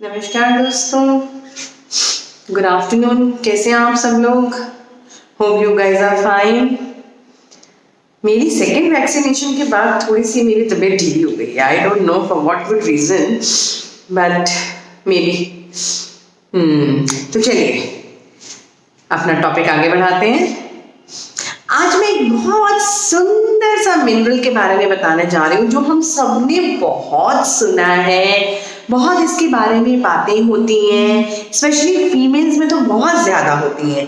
नमस्कार दोस्तों, good afternoon. कैसे हैं आप सब लोग? Hope you guys are fine. मेरी सेकेंड वैक्सीनेशन के बाद थोड़ी सी मेरी तबीयत ढीली हो गई। I don't know for what good reason, but maybe तो चलिए अपना टॉपिक आगे बढ़ाते हैं। आज मैं एक बहुत सुंदर सा मिनरल के बारे में बताने जा रही हूँ जो हम सबने बहुत सुना है, बहुत इसके बारे में बातें होती हैं, स्पेशली फीमेल्स में तो बहुत ज्यादा होती हैं,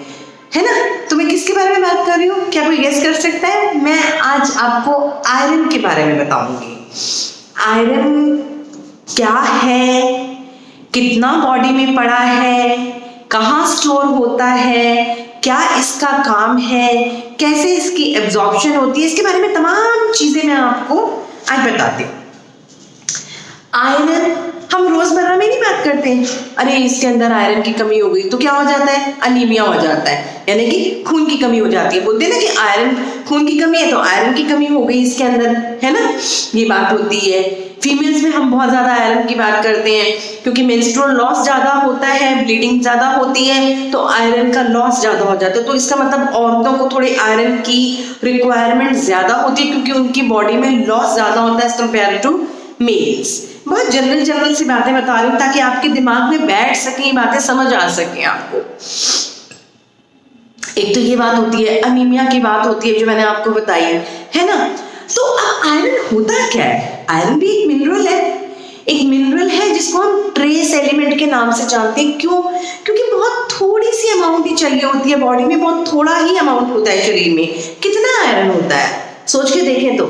है ना। तो मैं किसके बारे में बात कर रही हूँ? क्या कोई गेस कर सकता है? मैं आज आपको आयरन के बारे में बताऊंगी। आयरन क्या है, कितना बॉडी में पड़ा है, कहाँ स्टोर होता है, क्या इसका काम है, कैसे इसकी एब्जॉर्प्शन होती है, इसके बारे में तमाम चीजें मैं आपको आज बताती हूँ। आयरन हम रोजमर्रा में नहीं बात करते, अरे इसके अंदर आयरन की कमी हो गई तो क्या हो जाता है? अनीमिया हो जाता है, यानी कि खून की कमी हो जाती है। बोलते हैं ना कि आयरन, खून की कमी है तो आयरन की कमी हो गई इसके अंदर, है ना, ये बात होती है। फीमेल्स में हम बहुत ज्यादा आयरन की बात करते हैं क्योंकि मेंस्ट्रुअल लॉस ज्यादा होता है, ब्लीडिंग ज्यादा होती है, तो आयरन का लॉस ज्यादा हो जाता है। तो इसका मतलब औरतों को थोड़ी आयरन की रिक्वायरमेंट ज्यादा होती है क्योंकि उनकी बॉडी में लॉस ज्यादा होता है एज कंपेयर टू मेल्स। बहुत जनरल सी बातें बता रही हूँ ताकि आपके दिमाग में बैठ सके, ये बातें समझ आ सके आपको। एक तो ये बात होती है, अनीमिया की बात होती है जो मैंने आपको बताई है ना। तो अब आयरन होता क्या है? आयरन भी एक मिनरल है, एक मिनरल है जिसको हम ट्रेस एलिमेंट के नाम से जानते हैं। क्यों? क्योंकि बहुत थोड़ी सी अमाउंट ही चाहिए होती है बॉडी में, बहुत थोड़ा ही अमाउंट होता है शरीर में। कितना आयरन होता है सोच के देखें तो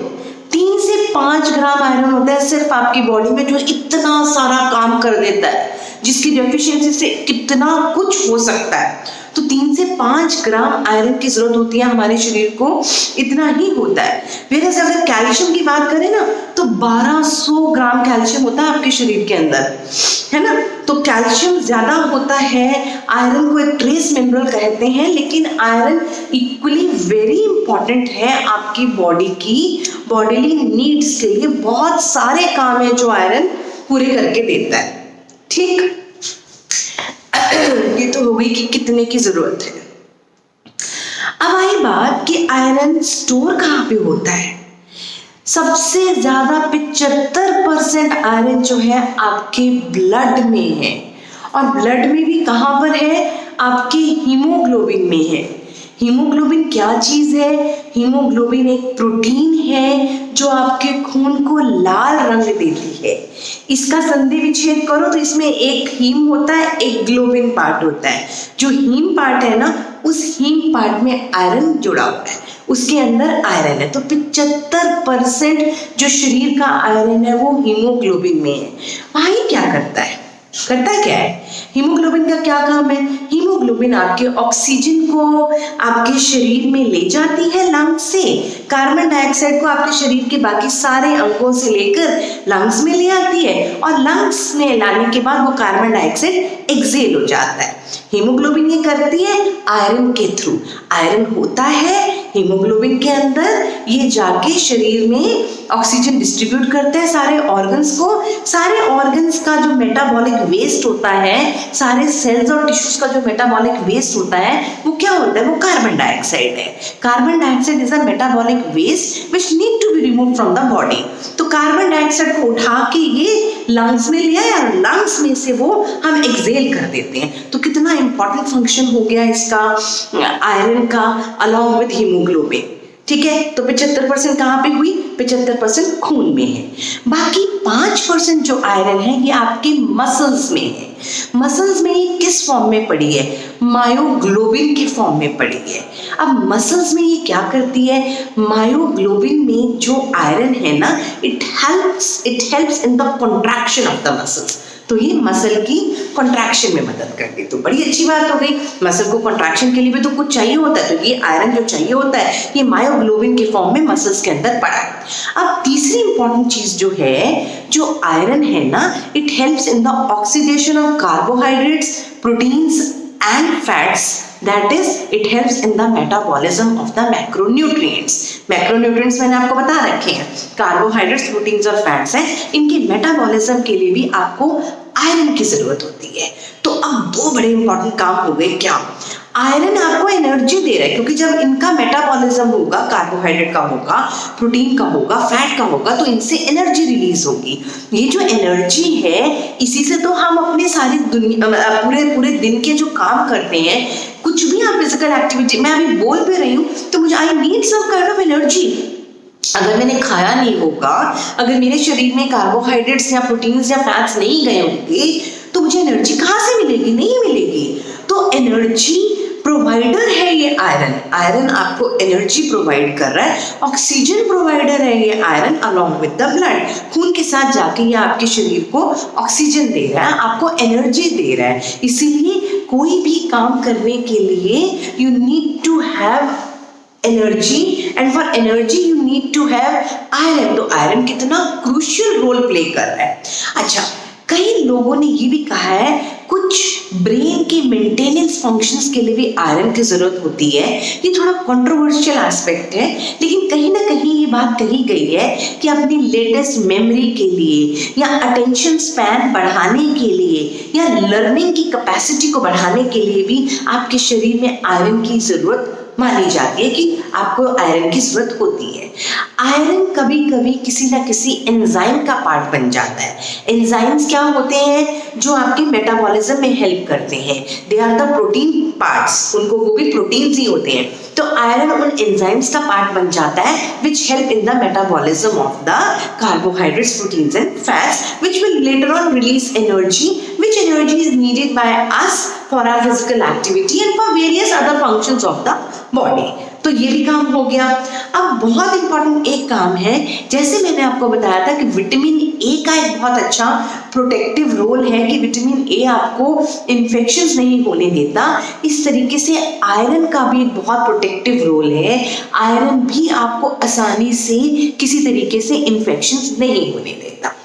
3 से 5 ग्राम आयरन होता है सिर्फ आपकी बॉडी में, जो इतना सारा काम कर देता है, जिसकी डेफिशिएंसी से कितना कुछ हो सकता है। तो 3 से 5 ग्राम आयरन की जरूरत होती है हमारे शरीर को, इतना ही होता है। वैसे अगर कैल्शियम की बात करें ना तो 1200 ग्राम कैल्शियम होता है आपके शरीर के अंदर, है ना। तो कैल्शियम ज्यादा होता है। आयरन को एक ट्रेस मिनरल कहते हैं, लेकिन आयरन इक्वली वेरी इंपॉर्टेंट है आपकी बॉडी की बॉडीली नीड्स के लिए। बहुत सारे काम है जो आयरन पूरे करके देता है, ठीक। ये तो हो गई कि कितने की जरूरत है। अब आई बात कि आयरन स्टोर कहाँ पे होता है। सबसे ज्यादा 75% आयरन जो है आपके ब्लड में है, और ब्लड में भी कहाँ पर है? आपके हीमोग्लोबिन में है। हीमोग्लोबिन क्या चीज है? हीमोग्लोबिन एक प्रोटीन है जो आपके खून को लाल रंग देती है। इसका संधि विच्छेद करो तो इसमें एक हीम होता है, एक ग्लोबिन पार्ट होता है। जो हीम पार्ट है ना, उस हीम पार्ट में आयरन जुड़ा हुआ है, उसके अंदर आयरन है। तो 75% जो शरीर का आयरन है वो हीमोग्लोबिन में है। भाई क्या करता है? करता क्या है हीमोग्लोबिन का? क्या काम है? हीमोग्लोबिन आपके ऑक्सीजन को आपके शरीर में ले जाती है लंग्स से, कार्बन डाइऑक्साइड को आपके शरीर के बाकी सारे अंगों से लेकर लंग्स में ले आती है, और लंग्स में लाने के बाद वो कार्बन डाइऑक्साइड एक्सेल हो जाता है। हीमोग्लोबिन ये करती है आयरन के थ्रू। आयरन होता है हीमोग्लोबिन के अंदर, ये जाके शरीर में ऑक्सीजन डिस्ट्रीब्यूट करता है सारे ऑर्गन्स को। सारे ऑर्गन्स का जो मेटाबॉलिक वेस्ट होता है, सारे सेल्स और टिश्यूज का जो मेटाबॉलिक वेस्ट होता है, वो क्या होता है? वो कार्बन डाइऑक्साइड है। Carbon dioxide is a metabolic waste which need to be removed from the body. तो कार्बन डाइऑक्साइड को उठा के ये लंग्स में ले आया, और लंग्स में से वो हम एक्सेल कर देते हैं। तो कितना इंपॉर्टेंट फंक्शन हो गया इसका आयरन का अलॉन्ग विद हीमोग्लोबिन, ठीक है। तो 75% कहाँ पे हुई? 75% खून में है। बाकी 5% जो आयरन है ये आपके मसल्स में है। मसल्स में ये किस फॉर्म में पड़ी है? मायोग्लोबिन के फॉर्म में पड़ी है। अब मसल्स में ये क्या करती है? मायोग्लोबिन में जो आयरन है ना, it helps in the contraction of the muscles. तो ये मसल की कॉन्ट्रैक्शन में मदद करती है। तो बड़ी अच्छी बात हो गई। मसल को कॉन्ट्रैक्शन के लिए भी तो कुछ चाहिए होता है, तो ये आयरन जो चाहिए होता है ये मायोग्लोबिन के फॉर्म में मसल्स के अंदर पड़ा है। अब तीसरी इंपॉर्टेंट चीज जो है, जो आयरन है ना, it helps in the oxidation of carbohydrates, proteins and fats, that is it helps in the metabolism of the macronutrients. Macronutrients मैंने आपको बता रखे हैं, कार्बोहाइड्रेट्स, प्रोटीन्स और फैट्स हैं, इनके मेटाबॉलिज्म के लिए भी आपको आयरन की जरूरत होती है। तो अब दो बड़े इंपॉर्टेंट काम हो गए। क्या? आयरन आपको एनर्जी दे रहा है, क्योंकि जब इनका मेटाबॉलिज्म होगा, कार्बोहाइड्रेट का होगा, प्रोटीन का होगा, फैट का होगा, तो इनसे एनर्जी रिलीज होगी। ये जो एनर्जी है, इसी से तो हम अपने सारी दुनिया पूरे दिन के जो काम करते हैं, कुछ भी आप फिजिकल एक्टिविटी, मैं अभी बोल भी रही हूँ तो मुझे I need some kind of energy. अगर मैंने खाया नहीं होगा, अगर मेरे शरीर में कार्बोहाइड्रेट्स या प्रोटीन्स या फैट्स नहीं गए होंगे, तो मुझे एनर्जी कहाँ से मिलेगी? नहीं मिलेगी। तो एनर्जी प्रोवाइडर है ये आयरन। आयरन आपको एनर्जी प्रोवाइड कर रहा है, ऑक्सीजन प्रोवाइडर है ये iron along with the blood. खून के साथ जाके ये आपके शरीर को ऑक्सीजन दे रहा है, आपको एनर्जी दे रहा है। इसीलिए कोई भी काम करने के लिए you need to have energy, and for energy you need to have iron. तो आयरन कितना क्रूशियल रोल प्ले कर रहा है। अच्छा, कई लोगों ने ये भी कहा है कुछ ब्रेन के मेंटेनेंस फंक्शंस के लिए भी आयरन की जरूरत होती है। ये थोड़ा कंट्रोवर्शियल एस्पेक्ट है, लेकिन कहीं ना कहीं ये बात कही गई है कि अपनी लेटेस्ट मेमोरी के लिए या अटेंशन स्पैन बढ़ाने के लिए या लर्निंग की कैपेसिटी को बढ़ाने के लिए भी आपके शरीर में आयरन की जरूरत मानी जाती है, कि आपको आयरन की जरूरत होती है। आयरन कभी कभी किसी ना किसी एंजाइम का पार्ट बन जाता है। एंजाइम्स क्या होते हैं? जो आपके मेटाबॉलिज्म में हेल्प करते हैं। They are the protein parts, उनको वो भी प्रोटीन्स ही होते हैं। तो आयरन उन एंजाइम्स का पार्ट बन जाता है which help in the metabolism of the carbohydrates, proteins and fats, which will later on release energy, which energy is needed by us for our physical activity and for various other functions of the body. तो ये भी काम हो गया। अब बहुत important एक काम है, जैसे मैंने आपको बताया था कि विटामिन ए का एक बहुत अच्छा प्रोटेक्टिव रोल है कि विटामिन ए आपको इन्फेक्शंस नहीं होने देता, इस तरीके से आयरन का भी एक बहुत प्रोटेक्टिव रोल है। आयरन भी आपको आसानी से किसी तरीके से इन्फेक्शंस नहीं होने देता।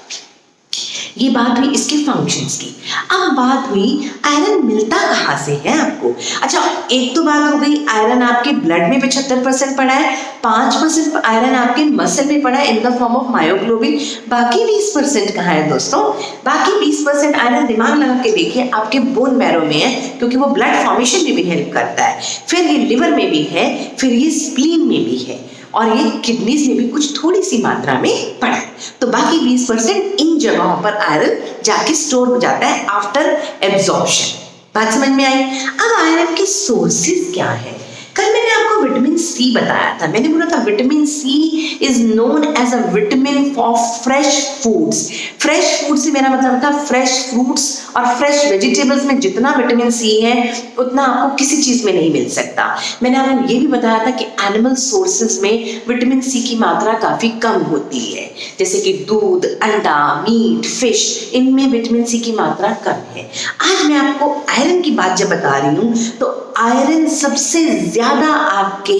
ये बात हुई इसके फंक्शंस की। अब बात हुई आयरन मिलता कहाँ से है आपको। अच्छा, एक तो बात हो गई आयरन आपके ब्लड में 75% पड़ा है, 5% आयरन आपके मसल में पड़ा है in the form of myoglobin. बाकी 20% कहाँ है दोस्तों? बाकी 20% आयरन दिमाग लगा के देखिए आपके बोन मैरो में है, क्योंकि वो ब्लड फॉर्मेशन में भी हेल्प करता है। फिर ये लिवर में भी है, फिर ये स्प्लीन में भी है, और ये किडनीज में भी कुछ थोड़ी सी मात्रा में पड़ा है। तो बाकी 20% इन जगहों पर आयरन जाके स्टोर हो जाता है आफ्टर एब्जॉर्प्शन। बात समझ में आई? अब आयरन के सोर्सेज क्या है? कल मैंने आपको विटामिन सी बताया था। मैंने बोला था vitamin C is known as a vitamin for fresh foods. Fresh food से मेरा मतलब था फ्रेश फ्रूट्स और फ्रेश वेजिटेबल्स में जितना विटामिन सी है उतना आपको किसी चीज में नहीं मिल सकता। मैंने आपको ये भी बताया था कि एनिमल सोर्सेज में विटामिन सी की मात्रा काफी कम होती है, जैसे कि दूध, अंडा, मीट, फिश, इनमें विटामिन सी की मात्रा कम है। आज मैं आपको आयरन की बात जब बता रही हूँ तो आयरन सबसे ज्यादा आपके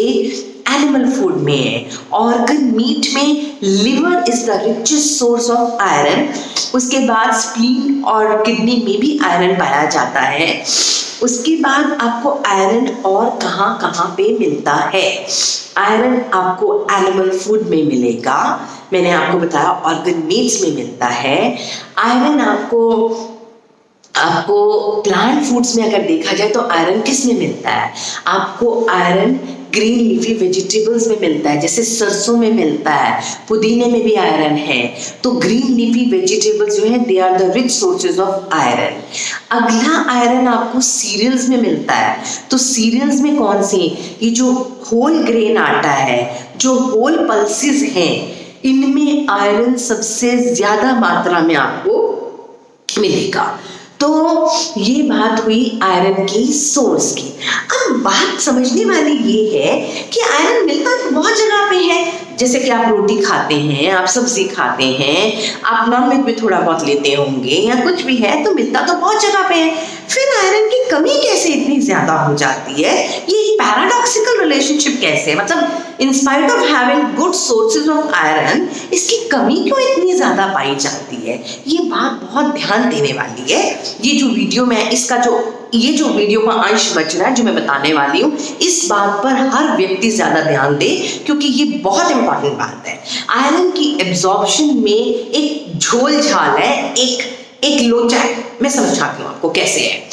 एनिमल फूड में है। ऑर्गन मीट में liver is the richest source of iron. उसके बाद स्प्लीन और किडनी में भी आयरन पाया जाता है। उसके बाद आपको आयरन और कहाँ कहाँ पे मिलता है? आयरन आपको एनिमल फूड में मिलेगा, मैंने आपको बताया ऑर्गन मीट्स में मिलता है। आयरन आपको प्लांट फूड्स में अगर देखा जाए तो आयरन किस में मिलता है? आपको आयरन ग्रीन लीफी वेजिटेबल्स में मिलता है, जैसे सरसों में मिलता है, पुदीने में भी आयरन है। तो ग्रीन लीफी वेजिटेबल्स जो है they are the rich sources of iron. अगला आयरन आपको सीरियल्स में मिलता है। तो सीरियल्स में कौन सी? ये जो होल ग्रेन आटा है, जो होल पल्सेस हैं, इनमें आयरन सबसे ज्यादा मात्रा में आपको मिलेगा। तो ये बात हुई आयरन की सोर्स की। अब बात समझने वाली ये है कि आयरन मिलता तो बहुत जगह पे है, जैसे कि आप रोटी खाते हैं, आप सब्जी खाते हैं, आप नॉनवेज भी थोड़ा बहुत लेते होंगे या कुछ भी है, तो मिलता तो बहुत जगह पे है। फिर आयरन की कमी कैसे इतनी ज्यादा हो जाती है? ये पैराडॉक्सिकल रिलेशनशिप कैसे है? मतलब in spite of having good sources of iron इसकी कमी क्यों इतनी ज़्यादा पाई जाती है? ये बात बहुत ध्यान देने वाली है। ये जो वीडियो में इसका ये जो वीडियो का अंश बच रहा है जो मैं बताने वाली हूँ, इस बात पर हर व्यक्ति ज़्यादा ध्यान दे क्योंकि ये बहुत इंपॉर्टेंट बात है। आयरन की एब्जॉर्प्शन में एक झोल झाल है, एक लोचा है। मैं समझाती हूँ आपको कैसे है।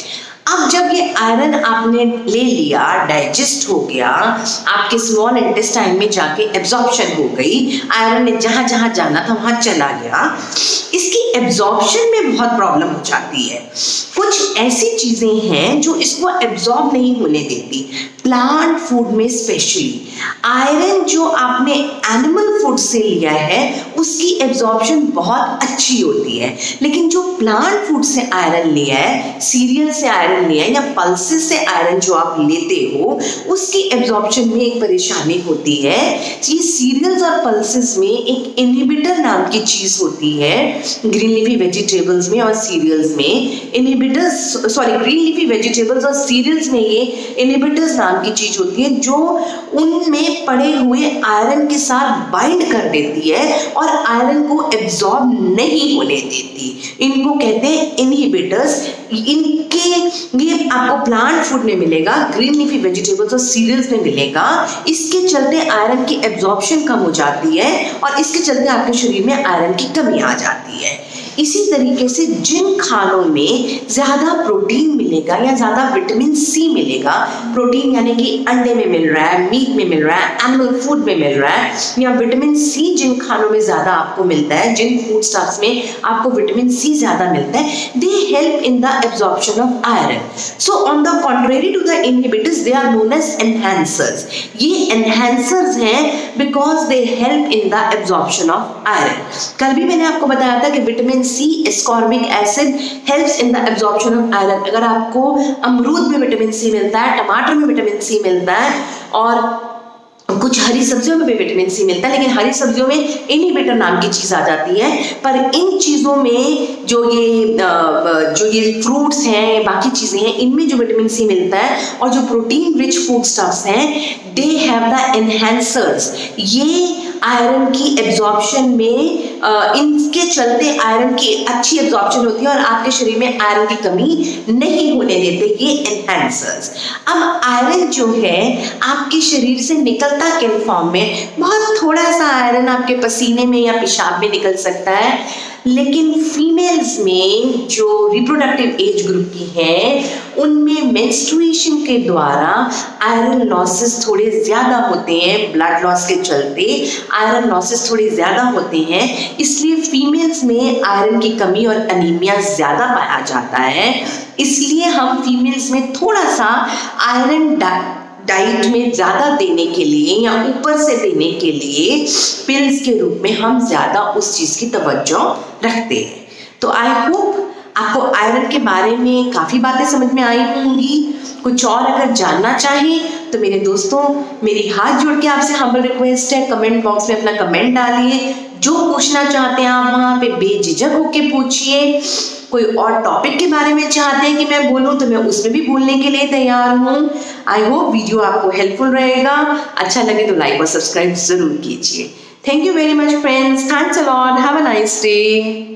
अब जब ये आयरन आपने ले लिया, डाइजेस्ट हो गया, आपके स्मॉल इंटेस्टाइन में जाके एब्जॉर्प्शन हो गई, आयरन ने जहां जहां जाना था वहां चला गया, इसकी एब्जॉर्प्शन में बहुत प्रॉब्लम हो जाती है। कुछ ऐसी चीजें हैं जो इसको एब्जॉर्ब नहीं होने देती। प्लांट फूड में स्पेशली आयरन जो आपने एनिमल फूड से लिया है उसकी एब्जॉर्प्शन बहुत अच्छी होती है, लेकिन जो प्लांट फूड से आयरन लिया है, सीरियल से आयरन लिया है या पल्सेस से आयरन जो आप लेते हो, उसकी एब्जॉर्प्शन में एक परेशानी होती है। ये सीरियल्स और पल्सेस में एक इनहिबिटर नाम की चीज होती है। ग्रीन लीफी वेजिटेबल्स में और सीरियल्स में ग्रीन लीफी वेजिटेबल्स और सीरियल्स में ये इनहिबिटर्स नाम की चीज होती है जो उनमें पड़े हुए आयरन के साथ बाइंड कर देती है और आयरन को एब्जॉर्ब नहीं होने देती। इनको कहते हैं इनहिबिटर्स। ये आपको प्लांट फूड में मिलेगा, ग्रीन लीफी वेजिटेबल्स और सीरियल्स में मिलेगा। इसके चलते आयरन की एब्जॉर्प्शन कम हो जाती है और इसके चलते आपके शरीर में आयरन की कमी आ जाती है। इसी तरीके से जिन खानों में ज़्यादा प्रोटीन मिलेगा या ज़्यादा विटामिन सी मिलेगा, प्रोटीन यानी कि अंडे में मिल रहा है, मीट में मिल रहा है, एनिमल फूड में मिल रहा है, या विटामिन सी जिन खानों में ज़्यादा आपको मिलता है, जिन फूड स्टफ्स में आपको विटामिन सी ज़्यादा मिलता है, they help in the absorption of iron. So on the contrary to the inhibitors they are known as enhancers. ये एनहांसर्स हैं because they help in the absorption of iron. कल भी मैंने आपको बताया था कि vitamin C ascorbic acid helps in the absorption of iron. अगर आपको अमरूद में विटामिन सी मिलता है, टमाटर में विटामिन सी मिलता है और कुछ हरी सब्जियों में भी विटामिन सी मिलता है, लेकिन हरी सब्जियों में इनहिबिटर नाम की चीज आ जाती है। पर इन चीजों में जो ये फ्रूट्स हैं, बाकी चीजें हैं, इनमें जो विटामिन सी मिलता है और जो प्रोटीन रिच फूड स्टफ्स हैं, दे हैव द एनहांसर्स। ये आयरन की एब्जॉर्प्शन में इनके चलते आयरन की अच्छी एब्जॉर्प्शन होती है और आपके शरीर में आयरन की कमी नहीं होने देते ये एनहांसर्स। अब आयरन जो है आपके शरीर से निकलता किन फॉर्म में? बहुत थोड़ा सा आयरन आपके पसीने में या पेशाब में निकल सकता है, लेकिन फीमेल्स में जो रिप्रोडक्टिव एज ग्रुप की हैं उनमें मेंस्ट्रुएशन के द्वारा आयरन लॉसेस थोड़े ज़्यादा होते हैं। ब्लड लॉस के चलते आयरन लॉसेस थोड़े ज़्यादा होते हैं, इसलिए फीमेल्स में आयरन की कमी और अनीमिया ज़्यादा पाया जाता है। इसलिए हम फीमेल्स में थोड़ा सा आयरन डाइट में ज़्यादा देने के लिए या ऊपर से देने के लिए पिल्स के रूप में हम ज़्यादा उस चीज़ की तवज्जो रखते हैं। तो आई होप आपको आयरन के बारे में काफ़ी बातें समझ में आई होंगी। कुछ और अगर जानना चाहें तो मेरे दोस्तों, मेरी हाथ जोड़ के आपसे हम्बल रिक्वेस्ट है, कमेंट बॉक्स में अपना कमेंट डालिए। जो पूछना चाहते हैं आप वहाँ पे बेझिझक होके पूछिए। कोई और टॉपिक के बारे में चाहते हैं कि मैं बोलूँ तो मैं उसमें भी बोलने के लिए तैयार हूँ। आई होप वीडियो आपको हेल्पफुल रहेगा। अच्छा लगे तो लाइक और सब्सक्राइब जरूर कीजिए। Thank you very much friends. Thanks a lot. Have a nice day.